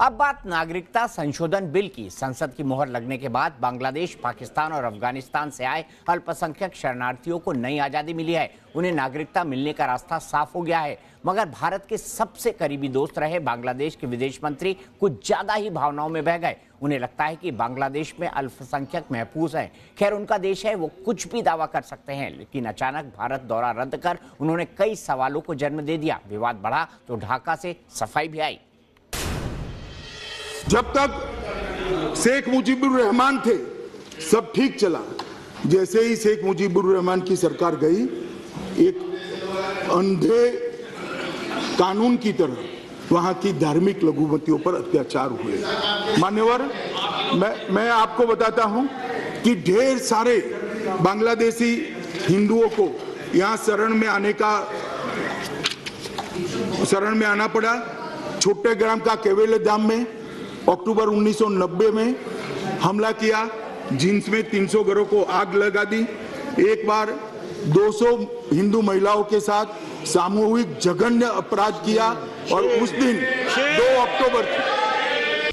अब बात नागरिकता संशोधन बिल की। संसद की मोहर लगने के बाद बांग्लादेश, पाकिस्तान और अफगानिस्तान से आए अल्पसंख्यक शरणार्थियों को नई आजादी मिली है। उन्हें नागरिकता मिलने का रास्ता साफ हो गया है। मगर भारत के सबसे करीबी दोस्त रहे बांग्लादेश के विदेश मंत्री कुछ ज्यादा ही भावनाओं में बह गए। उन्हें लगता है कि बांग्लादेश में अल्पसंख्यक महफूज हैं। खैर, उनका देश है, वो कुछ भी दावा कर सकते हैं, लेकिन अचानक भारत दौरा रद्द कर उन्होंने कई सवालों को जन्म दे दिया। विवाद बढ़ा तो ढाका से सफाई भी आई। जब तक शेख मुजीबुर रहमान थे सब ठीक चला। जैसे ही शेख मुजीबुर रहमान की सरकार गई, एक अंधे कानून की तरह वहां की धार्मिक लघुमतियों पर अत्याचार हुए। मान्यवर, मैं आपको बताता हूं कि ढेर सारे बांग्लादेशी हिंदुओं को यहां शरण में आना पड़ा। छोटे ग्राम का केवेले धाम में अक्टूबर 1990 में हमला किया, जिसमें 300 घरों को आग लगा दी। एक बार 200 हिंदू महिलाओं के साथ सामूहिक जघन्य अपराध किया और उस दिन 2 अक्टूबर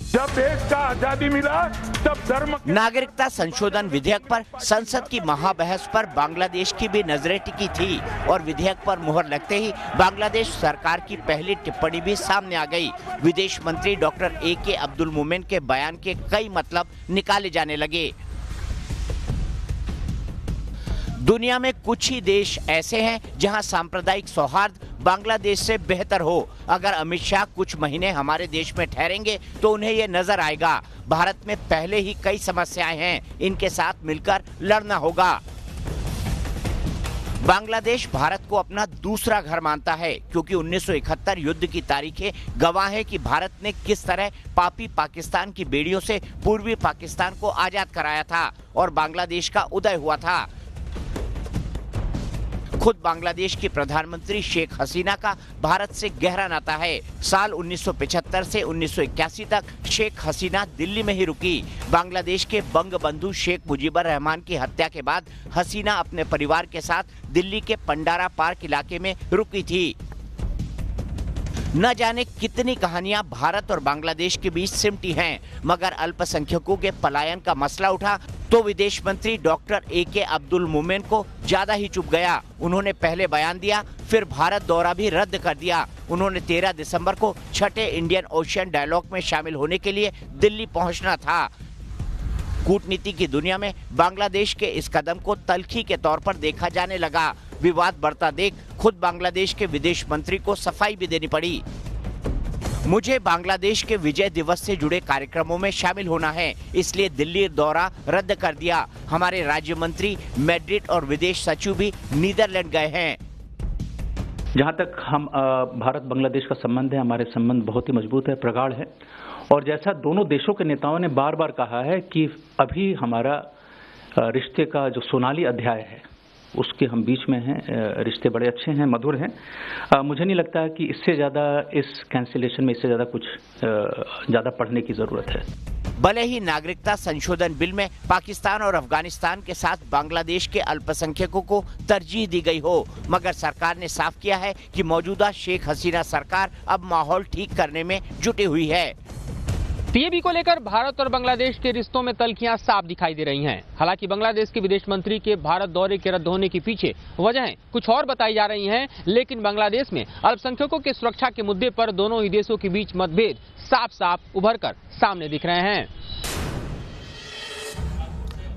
जब देश का आजादी मिला तब धर्म। नागरिकता संशोधन विधेयक पर संसद की महाबहस पर बांग्लादेश की भी नजरें टिकी थी और विधेयक पर मुहर लगते ही बांग्लादेश सरकार की पहली टिप्पणी भी सामने आ गई। विदेश मंत्री डॉक्टर AK अब्दुल मोमेन के बयान के कई मतलब निकाले जाने लगे। दुनिया में कुछ ही देश ऐसे हैं जहां सांप्रदायिक सौहार्द बांग्लादेश से बेहतर हो। अगर अमित शाह कुछ महीने हमारे देश में ठहरेंगे तो उन्हें ये नजर आएगा, भारत में पहले ही कई समस्याएं हैं, इनके साथ मिलकर लड़ना होगा। बांग्लादेश भारत को अपना दूसरा घर मानता है, क्योंकि 1971 युद्ध की तारीखें गवाह है कि भारत ने किस तरह पापी पाकिस्तान की बेड़ियों से पूर्वी पाकिस्तान को आजाद कराया था और बांग्लादेश का उदय हुआ था। खुद बांग्लादेश की प्रधानमंत्री शेख हसीना का भारत से गहरा नाता है। साल 1975 से 1981 तक शेख हसीना दिल्ली में ही रुकी। बांग्लादेश के बंगबंधु शेख मुजीबुर रहमान की हत्या के बाद हसीना अपने परिवार के साथ दिल्ली के पंडारा पार्क इलाके में रुकी थी। न जाने कितनी कहानियां भारत और बांग्लादेश के बीच सिमटी हैं, मगर अल्पसंख्यकों के पलायन का मसला उठा तो विदेश मंत्री डॉक्टर AK अब्दुल मोमेन को ज्यादा ही चुभ गया। उन्होंने पहले बयान दिया, फिर भारत दौरा भी रद्द कर दिया। उन्होंने 13 दिसंबर को छठे इंडियन ओशियन डायलॉग में शामिल होने के लिए दिल्ली पहुंचना था। कूटनीति की दुनिया में बांग्लादेश के इस कदम को तल्खी के तौर पर देखा जाने लगा। विवाद बढ़ता देख खुद बांग्लादेश के विदेश मंत्री को सफाई भी देनी पड़ी। मुझे बांग्लादेश के विजय दिवस से जुड़े कार्यक्रमों में शामिल होना है, इसलिए दिल्ली दौरा रद्द कर दिया। हमारे राज्य मंत्री मैड्रिड और विदेश सचिव भी नीदरलैंड गए हैं। जहां तक हम भारत बांग्लादेश का संबंध है, हमारे संबंध बहुत ही मजबूत है, प्रगाढ़ है। और जैसा दोनों देशों के नेताओं ने बार बार कहा है कि अभी हमारा रिश्ते का जो सोनाली अध्याय है उसके हम बीच में हैं, रिश्ते बड़े अच्छे हैं, मधुर हैं। मुझे नहीं लगता कि इससे ज़्यादा इस कैंसिलेशन में इससे ज़्यादा कुछ ज़्यादा पढ़ने की ज़रूरत है। भले ही नागरिकता संशोधन बिल में पाकिस्तान और अफगानिस्तान के साथ बांग्लादेश के अल्पसंख्यकों को तरजीह दी गई हो, मगर सरकार ने साफ किया है कि मौजूदा शेख हसीना सरकार अब माहौल ठीक करने में जुटी हुई है। TAB को लेकर भारत और बांग्लादेश के रिश्तों में तल्खियां साफ दिखाई दे रही हैं। हालांकि बांग्लादेश के विदेश मंत्री के भारत दौरे के रद्द होने के पीछे वजहें कुछ और बताई जा रही हैं, लेकिन बांग्लादेश में अल्पसंख्यकों की सुरक्षा के मुद्दे पर दोनों ही देशों के बीच मतभेद साफ साफ उभर कर सामने दिख रहे हैं।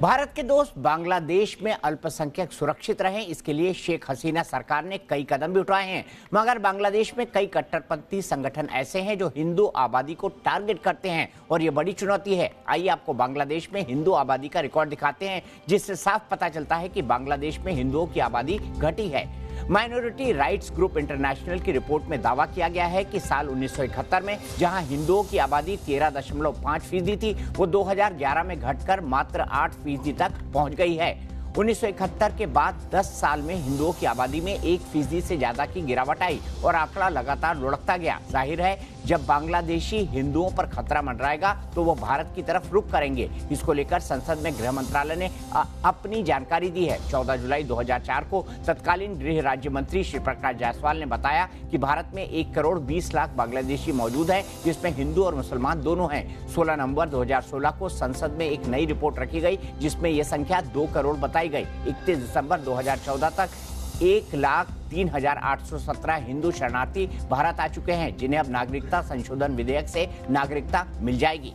भारत के दोस्त बांग्लादेश में अल्पसंख्यक सुरक्षित रहें, इसके लिए शेख हसीना सरकार ने कई कदम भी उठाए हैं। मगर बांग्लादेश में कई कट्टरपंथी संगठन ऐसे हैं जो हिंदू आबादी को टारगेट करते हैं और ये बड़ी चुनौती है। आइए आपको बांग्लादेश में हिंदू आबादी का रिकॉर्ड दिखाते हैं, जिससे साफ पता चलता है कि बांग्लादेश में हिंदुओं की आबादी घटी है। माइनॉरिटी राइट्स ग्रुप इंटरनेशनल की रिपोर्ट में दावा किया गया है कि साल 1971 में जहां हिंदुओं की आबादी 13.5% थी, वो 2011 में घटकर मात्र 8% तक पहुंच गई है। 1971 के बाद 10 साल में हिंदुओं की आबादी में 1% से ज्यादा की गिरावट आई और आंकड़ा लगातार लुढ़कता गया। जाहिर है जब बांग्लादेशी हिंदुओं पर खतरा मंडराएगा तो वो भारत की तरफ रुख करेंगे। इसको लेकर संसद में गृह मंत्रालय ने अपनी जानकारी दी है। 14 जुलाई 2004 को तत्कालीन गृह राज्य मंत्री श्री प्रकाश जायसवाल ने बताया कि भारत में 1 करोड़ 20 लाख बांग्लादेशी मौजूद है, जिसमें हिंदू और मुसलमान दोनों हैं। 16 नवंबर 2016 को संसद में एक नई रिपोर्ट रखी गई जिसमें यह संख्या 2 करोड़ बताई गई। 31 दिसंबर 2014 तक 1,03,817 हिंदू शरणार्थी भारत आ चुके हैं, जिन्हें अब नागरिकता संशोधन विधेयक से नागरिकता मिल जाएगी।